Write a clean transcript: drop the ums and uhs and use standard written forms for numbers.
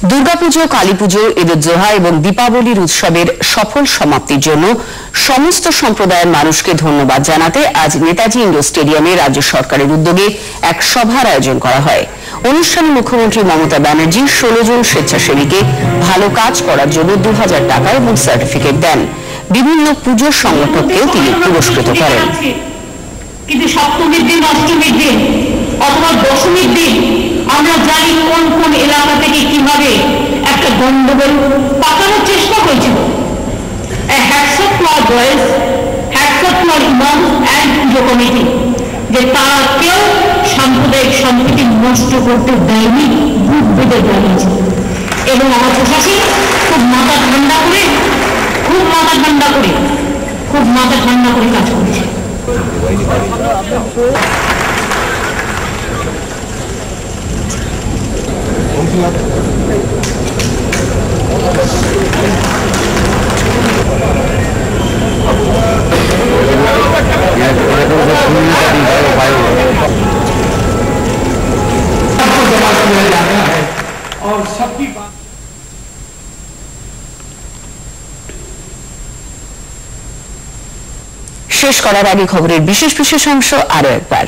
দুর্গাপুজো, কালীপুজো, ঈদ-উজ-জোহা এবং দীপাবলির উৎসবের সফল সমাপ্তির জন্য সমস্ত সম্প্রদায়ের মানুষকে ধন্যবাদ জানাতে আজ নেতাজি ইন্ডোর স্টেডিয়ামে রাজ্য সরকারের উদ্যোগে এক সভার আয়োজন করা হয়। অনুষ্ঠানে মুখ্যমন্ত্রী মমতা ব্যানার্জি 16 জন স্বেচ্ছাসেবীকে ভালো কাজ করার জন্য 2000 টাকা এবং সার্টিফিকেট দেন। বিভিন্ন পুজোর সংগঠককেও তিনি পুরস্কৃত করেন। কিন্তু সপ্তমীর দিন, অষ্টমীর দিন অথবা দশমীর দিন আমরা জানি কোন কোন এলাকা থেকে কিভাবে একটা গন্ডগোল পাকানোর চেষ্টা হয়েছিল। Hats off to our boys, hats off to our ইমাম অ্যান্ড পুজো কমিটি, যে তারা কেউ সাম্প্রদায়িক সম্প্রীতি নষ্ট করতে দেয়নি, বুক বেঁধে দাঁড়িয়েছে। এবং আমার প্রশাসন খুব মাথা ঠান্ডা করে কাজ করেছে। শেষ করার আগে খবরের বিশেষ অংশ আরো একবার।